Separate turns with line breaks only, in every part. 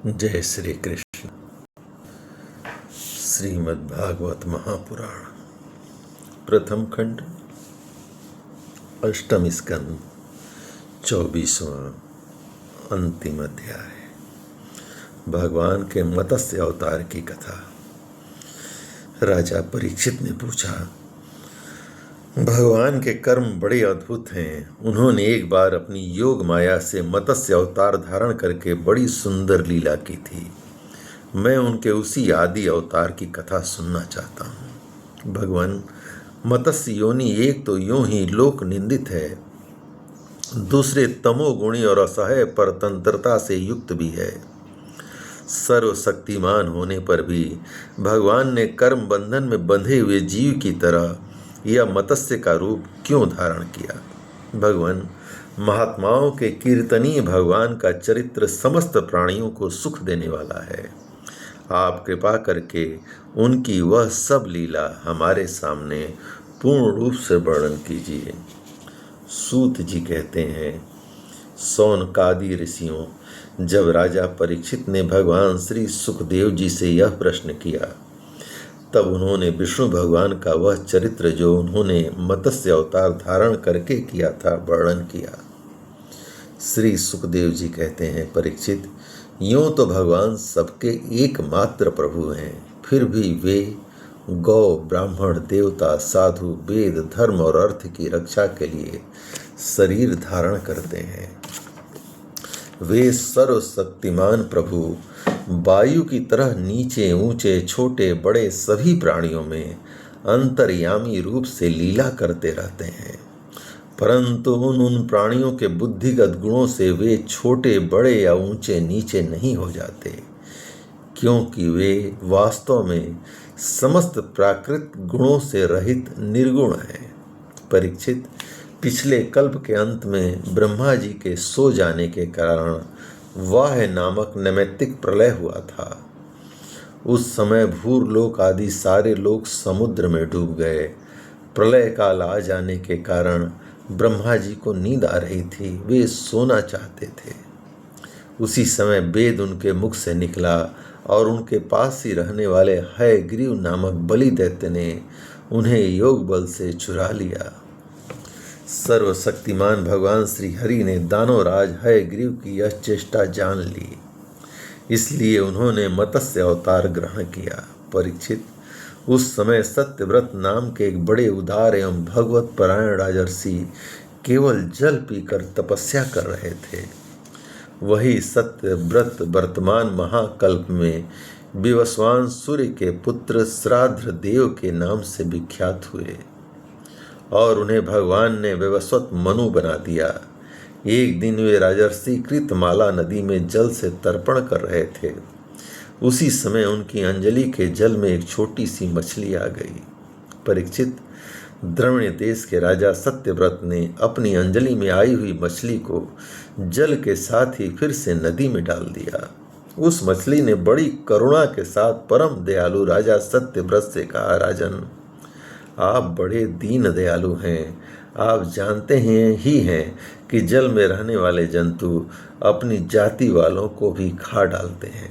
जय श्री कृष्ण। श्रीमद् भागवत महापुराण प्रथम खंड अष्टम स्कंद 24वां अंतिम अध्याय। भगवान के मत्स्य अवतार की कथा। राजा परीक्षित ने पूछा, भगवान के कर्म बड़े अद्भुत हैं। उन्होंने एक बार अपनी योग माया से मत्स्य अवतार धारण करके बड़ी सुंदर लीला की थी। मैं उनके उसी आदि अवतार की कथा सुनना चाहता हूँ। भगवान, मत्स्य योनि एक तो यूं ही लोक निंदित है, दूसरे तमोगुणी और असहाय परतंत्रता से युक्त भी है। सर्वशक्तिमान होने पर भी भगवान ने कर्म बंधन में बंधे हुए जीव की तरह यह मत्स्य का रूप क्यों धारण किया? भगवान, महात्माओं के कीर्तनीय भगवान का चरित्र समस्त प्राणियों को सुख देने वाला है। आप कृपा करके उनकी वह सब लीला हमारे सामने पूर्ण रूप से वर्णन कीजिए। सूत जी कहते हैं, सौनकादि ऋषियों, जब राजा परीक्षित ने भगवान श्री सुखदेव जी से यह प्रश्न किया, तब उन्होंने विष्णु भगवान का वह चरित्र जो उन्होंने मत्स्य अवतार धारण करके किया था वर्णन किया। श्री सुखदेव जी कहते हैं, परीक्षित, यूं तो भगवान सबके एकमात्र प्रभु हैं, फिर भी वे गौ, ब्राह्मण, देवता, साधु, वेद, धर्म और अर्थ की रक्षा के लिए शरीर धारण करते हैं। वे सर्वशक्तिमान प्रभु वायु की तरह नीचे ऊंचे छोटे बड़े सभी प्राणियों में अंतर्यामी रूप से लीला करते रहते हैं, परंतु उन प्राणियों के बुद्धिगत गुणों से वे छोटे बड़े या ऊंचे नीचे नहीं हो जाते, क्योंकि वे वास्तव में समस्त प्राकृत गुणों से रहित निर्गुण हैं। परीक्षित, पिछले कल्प के अंत में ब्रह्मा जी के सो जाने के कारण वाह नामक नैमित्तिक प्रलय हुआ था। उस समय भूरलोक आदि सारे लोग समुद्र में डूब गए। प्रलय काल आ जाने के कारण ब्रह्मा जी को नींद आ रही थी, वे सोना चाहते थे। उसी समय वेद उनके मुख से निकला और उनके पास ही रहने वाले हयग्रीव नामक बलि दैत्य ने उन्हें योग बल से चुरा लिया। सर्वशक्तिमान भगवान श्री हरि ने दानवराज हयग्रीव की यह चेष्टा जान ली, इसलिए उन्होंने मत्स्य अवतार ग्रहण किया। परीक्षित, उस समय सत्यव्रत नाम के एक बड़े उदार एवं भगवत परायण राजर्षि केवल जल पीकर तपस्या कर रहे थे। वही सत्यव्रत वर्तमान महाकल्प में विवस्वान सूर्य के पुत्र श्राद्ध देव के नाम से विख्यात हुए और उन्हें भगवान ने विवस्वत मनु बना दिया। एक दिन वे राजर्षि कृतमाला नदी में जल से तर्पण कर रहे थे। उसी समय उनकी अंजलि के जल में एक छोटी सी मछली आ गई। परीक्षित, द्रविड़ देश के राजा सत्यव्रत ने अपनी अंजलि में आई हुई मछली को जल के साथ ही फिर से नदी में डाल दिया। उस मछली ने बड़ी करुणा के साथ परम दयालु राजा सत्यव्रत से कहा, राजन, आप बड़े दीन दयालु हैं। आप जानते हैं कि जल में रहने वाले जंतु अपनी जाति वालों को भी खा डालते हैं।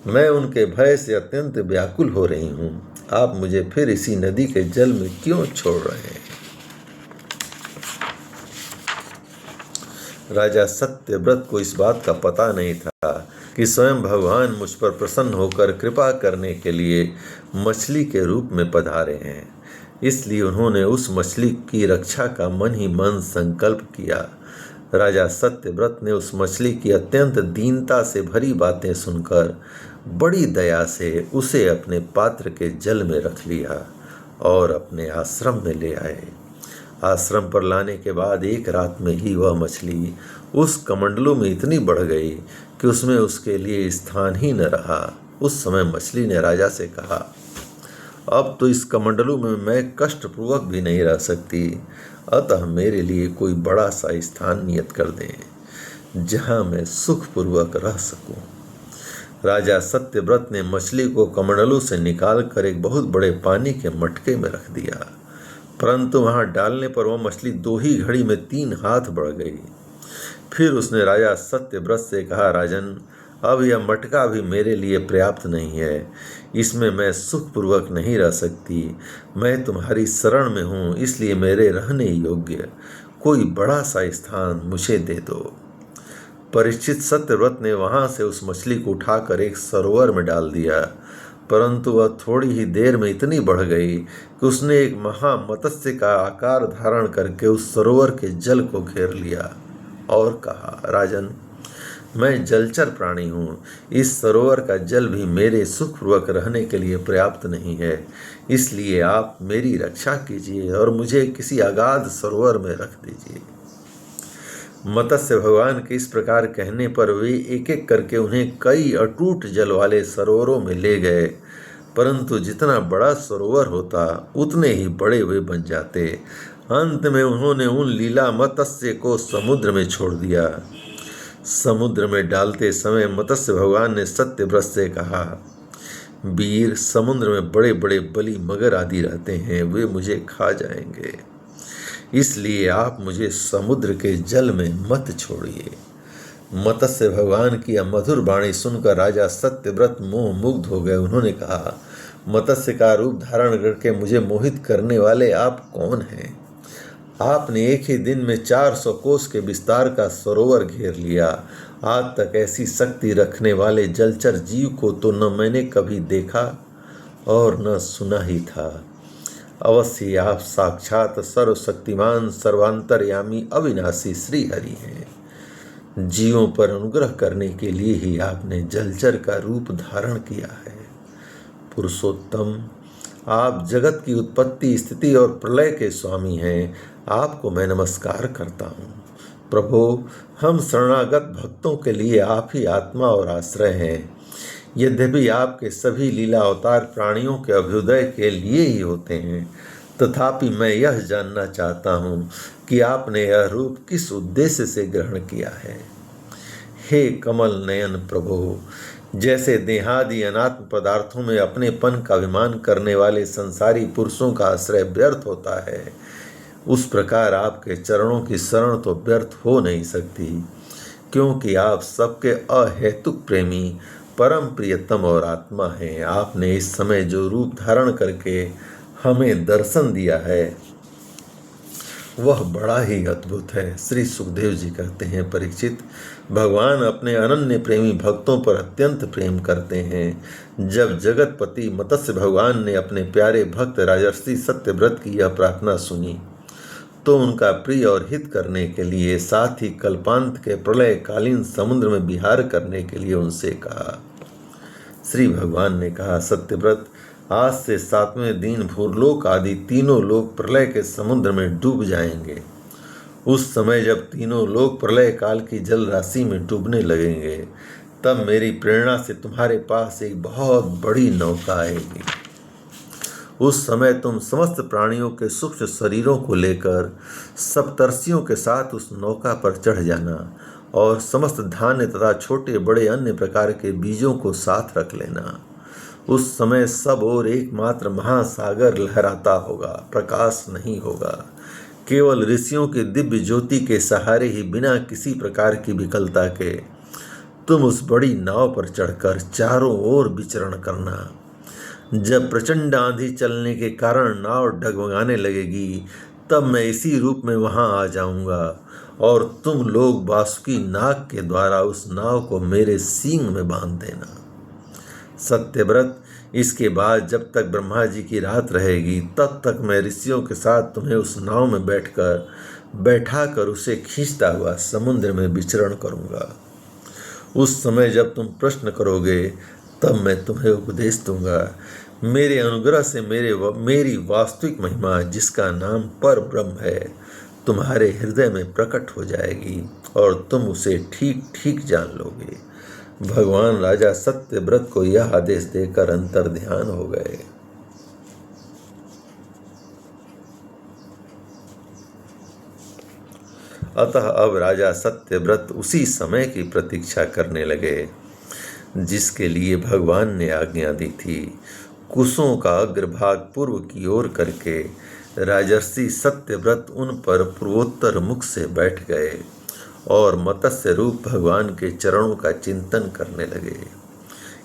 मैं उनके भय से अत्यंत व्याकुल हो रही हूँ। आप मुझे फिर इसी नदी के जल में क्यों छोड़ रहे हैं? राजा सत्यव्रत को इस बात का पता नहीं था कि स्वयं भगवान मुझ पर प्रसन्न होकर कृपा करने के लिए मछली के रूप में पधारे हैं। इसलिए उन्होंने उस मछली की रक्षा का मन ही मन संकल्प किया। राजा सत्यव्रत ने उस मछली की अत्यंत दीनता से भरी बातें सुनकर बड़ी दया से उसे अपने पात्र के जल में रख लिया और अपने आश्रम में ले आए। आश्रम पर लाने के बाद एक रात में ही वह मछली उस कमंडलू में इतनी बढ़ गई कि उसमें उसके लिए स्थान ही न रहा। उस समय मछली ने राजा से कहा, अब तो इस कमंडलू में मैं कष्टपूर्वक भी नहीं रह सकती, अतः मेरे लिए कोई बड़ा सा स्थान नियत कर दें जहां मैं सुखपूर्वक रह सकूं। राजा सत्यव्रत ने मछली को कमंडलू से निकालकर एक बहुत बड़े पानी के मटके में रख दिया, परंतु वहां डालने पर वह मछली 2 ही घड़ी में 3 हाथ बढ़ गई। फिर उसने राजा सत्यव्रत से कहा, राजन, अब यह मटका भी मेरे लिए पर्याप्त नहीं है, इसमें मैं सुखपूर्वक नहीं रह सकती। मैं तुम्हारी शरण में हूँ, इसलिए मेरे रहने योग्य कोई बड़ा सा स्थान मुझे दे दो। परीक्षित सत्यव्रत ने वहां से उस मछली को उठाकर एक सरोवर में डाल दिया, परंतु वह थोड़ी ही देर में इतनी बढ़ गई कि उसने एक महामत्स्य का आकार धारण करके उस सरोवर के जल को घेर लिया और कहा, राजन, मैं जलचर प्राणी हूँ, इस सरोवर का जल भी मेरे सुखपूर्वक रहने के लिए पर्याप्त नहीं है, इसलिए आप मेरी रक्षा कीजिए और मुझे किसी अगाध सरोवर में रख दीजिए। मत्स्य भगवान के इस प्रकार कहने पर वे एक एक करके उन्हें कई अटूट जल वाले सरोवरों में ले गए, परंतु जितना बड़ा सरोवर होता उतने ही बड़े वे बन जाते। अंत में उन्होंने उन लीला मत्स्य को समुद्र में छोड़ दिया। समुद्र में डालते समय मत्स्य भगवान ने सत्यव्रत से कहा, वीर, समुद्र में बड़े बड़े बलि मगर आदि रहते हैं, वे मुझे खा जाएंगे, इसलिए आप मुझे समुद्र के जल में मत छोड़िए। मत्स्य भगवान की यह मधुर वाणी सुनकर राजा सत्यव्रत मोह मुग्ध हो गए। उन्होंने कहा, मत्स्य का रूप धारण करके मुझे मोहित करने वाले आप कौन हैं? आपने एक ही दिन में 400 कोस के विस्तार का सरोवर घेर लिया। आज तक ऐसी शक्ति रखने वाले जलचर जीव को तो न मैंने कभी देखा और न सुना ही था। अवश्य आप साक्षात सर्वशक्तिमान सर्वांतर्यामी अविनाशी श्री हरि हैं। जीवों पर अनुग्रह करने के लिए ही आपने जलचर का रूप धारण किया है। पुरुषोत्तम, आप जगत की उत्पत्ति, स्थिति और प्रलय के स्वामी हैं। आपको मैं नमस्कार करता हूँ। प्रभो, हम शरणागत भक्तों के लिए आप ही आत्मा और आश्रय हैं। यद्यपि आपके सभी लीला अवतार प्राणियों के अभ्युदय के लिए ही होते हैं, तथापि मैं यह जानना चाहता हूँ कि आपने यह रूप किस उद्देश्य से ग्रहण किया है। हे कमल नयन प्रभु, जैसे देहादि अनात्म पदार्थों में अपनेपन का अभिमान करने वाले संसारी पुरुषों का आश्रय व्यर्थ होता है, उस प्रकार आपके चरणों की शरण तो व्यर्थ हो नहीं सकती, क्योंकि आप सबके अहेतुक प्रेमी, परम प्रियतम और आत्मा हैं। आपने इस समय जो रूप धारण करके हमें दर्शन दिया है वह बड़ा ही अद्भुत है। श्री सुखदेव जी कहते हैं, परीक्षित, भगवान अपने अनन्य प्रेमी भक्तों पर अत्यंत प्रेम करते हैं। जब जगतपति मत्स्य भगवान ने अपने प्यारे भक्त राजर्षि सत्यव्रत की यह प्रार्थना सुनी तो उनका प्रिय और हित करने के लिए, साथ ही कल्पांत के प्रलय कालीन समुद्र में विहार करने के लिए उनसे कहा। श्री भगवान ने कहा, सत्यव्रत, आज से 7वें दिन भूरलोक आदि तीनों लोक प्रलय के समुद्र में डूब जाएंगे। उस समय जब तीनों लोक प्रलय काल की जल राशि में डूबने लगेंगे, तब मेरी प्रेरणा से तुम्हारे पास एक बहुत बड़ी नौका आएगी। उस समय तुम समस्त प्राणियों के सूक्ष्म शरीरों को लेकर सप्तर्षियों के साथ उस नौका पर चढ़ जाना और समस्त धान्य तथा छोटे बड़े अन्य प्रकार के बीजों को साथ रख लेना। उस समय सब ओर एकमात्र महासागर लहराता होगा, प्रकाश नहीं होगा। केवल ऋषियों के दिव्य ज्योति के सहारे ही, बिना किसी प्रकार की विकलता के, तुम उस बड़ी नाव पर चढ़कर चारों ओर विचरण करना। जब प्रचंड आंधी चलने के कारण नाव डगमगाने लगेगी, तब मैं इसी रूप में वहां आ जाऊंगा और तुम लोग वासुकी नाग के द्वारा उस नाव को मेरे सींग में बांध देना। सत्यव्रत, इसके बाद जब तक ब्रह्मा जी की रात रहेगी, तब तक मैं ऋषियों के साथ तुम्हें उस नाव में बैठाकर उसे खींचता हुआ समुद्र में विचरण करूंगा। उस समय जब तुम प्रश्न करोगे, तब मैं तुम्हें उपदेश दूंगा। मेरे अनुग्रह से मेरी वास्तविक महिमा, जिसका नाम पर ब्रह्म है, तुम्हारे हृदय में प्रकट हो जाएगी और तुम उसे ठीक ठीक जान लोगे। भगवान राजा सत्यव्रत को यह आदेश देकर अंतर्ध्यान हो गए। अतः अब राजा सत्यव्रत उसी समय की प्रतीक्षा करने लगे जिसके लिए भगवान ने आज्ञा दी थी। कुशों का अग्रभाग पूर्व की ओर करके राजर्षि सत्यव्रत उन पर पूर्वोत्तर मुख से बैठ गए और मत्स्य रूप भगवान के चरणों का चिंतन करने लगे।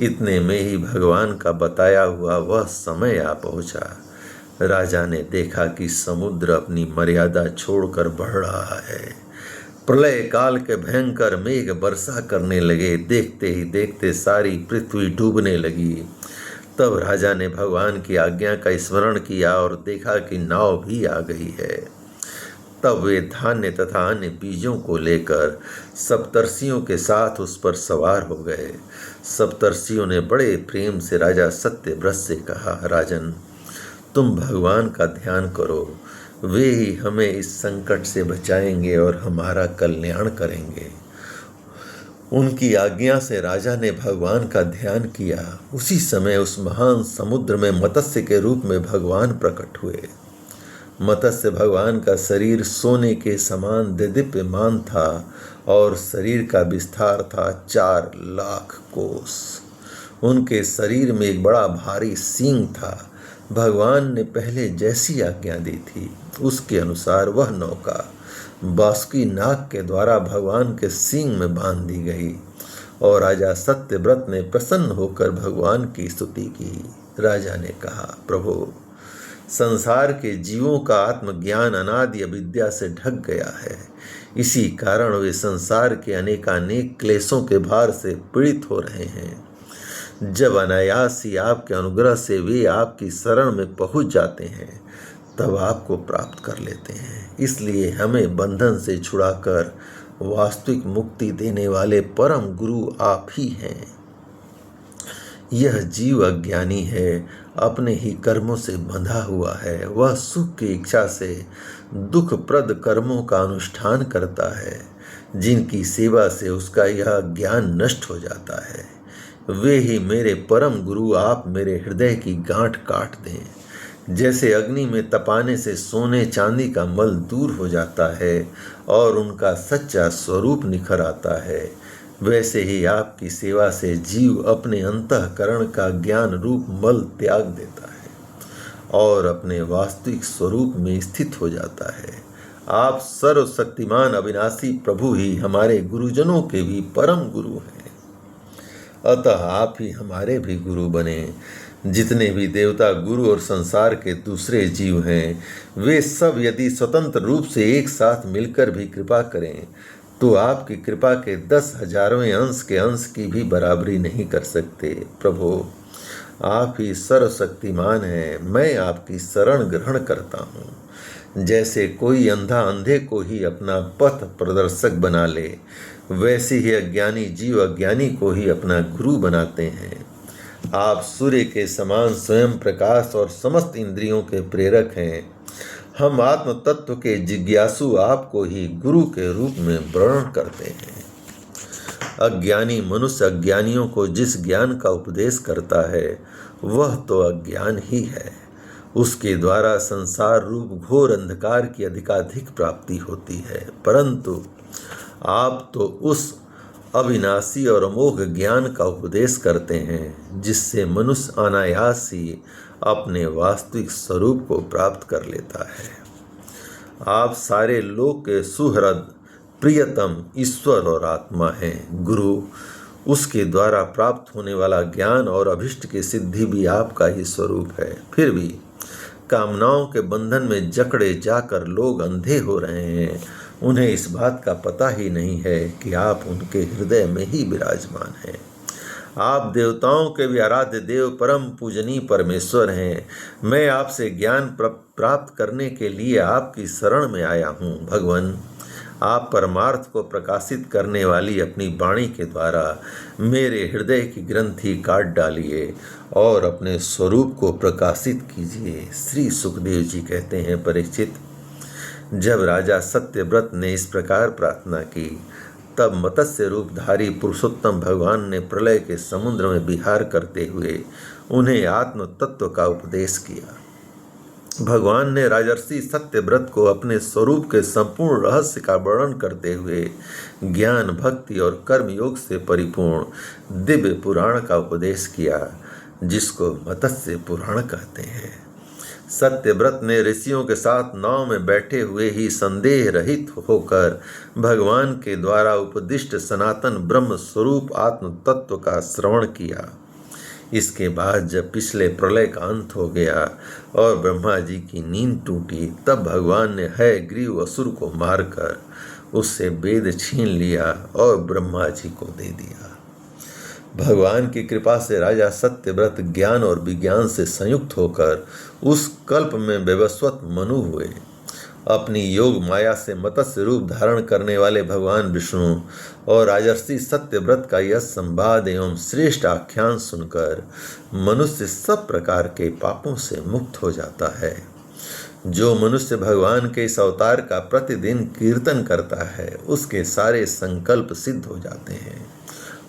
इतने में ही भगवान का बताया हुआ वह समय आ पहुंचा। राजा ने देखा कि समुद्र अपनी मर्यादा छोड़कर बढ़ रहा है। प्रलय काल के भयंकर मेघ वर्षा करने लगे। देखते ही देखते सारी पृथ्वी डूबने लगी। तब राजा ने भगवान की आज्ञा का स्मरण किया और देखा कि नाव भी आ गई है। तब वे धान्य तथा अन्य बीजों को लेकर सप्तर्षियों के साथ उस पर सवार हो गए। सप्तर्षियों ने बड़े प्रेम से राजा सत्यव्रत से कहा, राजन, तुम भगवान का ध्यान करो, वे ही हमें इस संकट से बचाएंगे और हमारा कल्याण करेंगे। उनकी आज्ञा से राजा ने भगवान का ध्यान किया। उसी समय उस महान समुद्र में मत्स्य के रूप में भगवान प्रकट हुए। मत्स्य भगवान का शरीर सोने के समान देदीप्यमान था और शरीर का विस्तार था 4 लाख कोस। उनके शरीर में एक बड़ा भारी सींग था। भगवान ने पहले जैसी आज्ञा दी थी उसके अनुसार वह नौका बासुकी नाग के द्वारा भगवान के सींग में बांध दी गई और राजा सत्यव्रत ने प्रसन्न होकर भगवान की स्तुति की। राजा ने कहा, प्रभु, संसार के जीवों का आत्मज्ञान अनादि अविद्या से ढक गया है। इसी कारण वे संसार के अनेकानेक क्लेशों के भार से पीड़ित हो रहे हैं। जब अनायास ही आपके अनुग्रह से वे आपकी शरण में पहुंच जाते हैं तब आपको प्राप्त कर लेते हैं। इसलिए हमें बंधन से छुड़ाकर वास्तविक मुक्ति देने वाले परम गुरु आप ही हैं। यह जीव अज्ञानी है, अपने ही कर्मों से बंधा हुआ है। वह सुख की इच्छा से दुखप्रद कर्मों का अनुष्ठान करता है, जिनकी सेवा से उसका यह ज्ञान नष्ट हो जाता है। वे ही मेरे परम गुरु आप मेरे हृदय की गांठ काट दें। जैसे अग्नि में तपाने से सोने चांदी का मल दूर हो जाता है और उनका सच्चा स्वरूप निखर आता है, वैसे ही आपकी सेवा से जीव अपने अंतःकरण का ज्ञान रूप मल त्याग देता है और अपने वास्तविक स्वरूप में स्थित हो जाता है। आप सर्वशक्तिमान अविनाशी प्रभु ही हमारे गुरुजनों के भी परम गुरु हैं। अतः आप ही हमारे भी गुरु बने। जितने भी देवता, गुरु और संसार के दूसरे जीव हैं, वे सब यदि स्वतंत्र रूप से एक साथ मिलकर भी कृपा करें तो आपकी कृपा के 10,000वें अंश के अंश की भी बराबरी नहीं कर सकते। प्रभु, आप ही सर्वशक्तिमान हैं। मैं आपकी शरण ग्रहण करता हूँ। जैसे कोई अंधा अंधे को ही अपना पथ प्रदर्शक बना ले, वैसे ही अज्ञानी जीव अज्ञानी को ही अपना गुरु बनाते हैं। आप सूर्य के समान स्वयं प्रकाश और समस्त इंद्रियों के प्रेरक हैं। हम आत्म तत्व के जिज्ञासु आपको ही गुरु के रूप में वर्णन करते हैं। अज्ञानी मनुष्य अज्ञानियों को जिस ज्ञान का उपदेश करता है वह तो अज्ञान ही है। उसके द्वारा संसार रूप घोर अंधकार की अधिकाधिक प्राप्ति होती है, परंतु आप तो उस अविनाशी और अमोघ ज्ञान का उपदेश करते हैं जिससे मनुष्य अनायास ही अपने वास्तविक स्वरूप को प्राप्त कर लेता है। आप सारे लोक के सुहृद प्रियतम ईश्वर और आत्मा हैं। गुरु, उसके द्वारा प्राप्त होने वाला ज्ञान और अभिष्ट की सिद्धि भी आपका ही स्वरूप है। फिर भी कामनाओं के बंधन में जकड़े जाकर लोग अंधे हो रहे हैं। उन्हें इस बात का पता ही नहीं है कि आप उनके हृदय में ही विराजमान हैं। आप देवताओं के भी आराध्य देव, परम पूजनीय परमेश्वर हैं। मैं आपसे ज्ञान प्राप्त करने के लिए आपकी शरण में आया हूँ। भगवान, आप परमार्थ को प्रकाशित करने वाली अपनी वाणी के द्वारा मेरे हृदय की ग्रंथि काट डालिए और अपने स्वरूप को प्रकाशित कीजिए। श्री सुखदेव जी कहते हैं, परीक्षित, जब राजा सत्यव्रत ने इस प्रकार प्रार्थना की तब मत्स्य रूपधारी पुरुषोत्तम भगवान ने प्रलय के समुद्र में विहार करते हुए उन्हें आत्म तत्व का उपदेश किया। भगवान ने राजर्षि सत्यव्रत को अपने स्वरूप के संपूर्ण रहस्य का वर्णन करते हुए ज्ञान, भक्ति और कर्म योग से परिपूर्ण दिव्य पुराण का उपदेश किया, जिसको मत्स्य पुराण कहते हैं। सत्यव्रत ने ऋषियों के साथ नाव में बैठे हुए ही संदेह रहित होकर भगवान के द्वारा उपदिष्ट सनातन ब्रह्म स्वरूप आत्म तत्व का श्रवण किया। इसके बाद जब पिछले प्रलय का अंत हो गया और ब्रह्मा जी की नींद टूटी, तब भगवान ने हयग्रीव असुर को मारकर उससे वेद छीन लिया और ब्रह्मा जी को दे दिया। भगवान की कृपा से राजा सत्यव्रत ज्ञान और विज्ञान से संयुक्त होकर उस कल्प में वैवस्वत मनु हुए। अपनी योग माया से मत्स्य रूप धारण करने वाले भगवान विष्णु और राजर्षि सत्यव्रत का यह संवाद एवं श्रेष्ठ आख्यान सुनकर मनुष्य सब प्रकार के पापों से मुक्त हो जाता है। जो मनुष्य भगवान के इस अवतार का प्रतिदिन कीर्तन करता है, उसके सारे संकल्प सिद्ध हो जाते हैं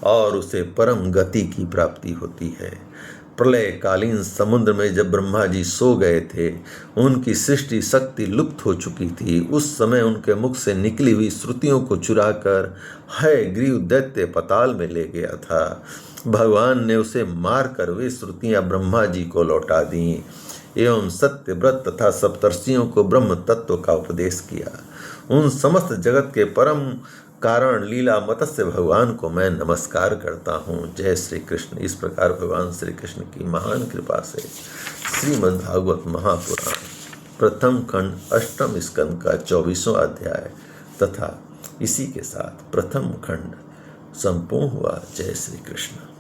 और उसे परम गति की प्राप्ति होती है। प्रलयकालीन समुद्र में जब ब्रह्मा जी सो गए थे, उनकी सृष्टि शक्ति लुप्त हो चुकी थी। उस समय उनके मुख से निकली हुई श्रुतियों को चुराकर हयग्रीव दैत्य पताल में ले गया था। भगवान ने उसे मारकर वे श्रुतियां ब्रह्मा जी को लौटा दी एवं सत्यव्रत तथा सप्तर्षियों को ब्रह्म तत्व का उपदेश किया। उन समस्त जगत के परम कारण लीला मत्स्य भगवान को मैं नमस्कार करता हूँ। जय श्री कृष्ण। इस प्रकार भगवान श्री कृष्ण की महान कृपा से श्रीमद् भागवत महापुराण प्रथम खंड 8वें स्कंद का 24वां अध्याय तथा इसी के साथ प्रथम खंड संपूर्ण हुआ। जय श्री कृष्ण।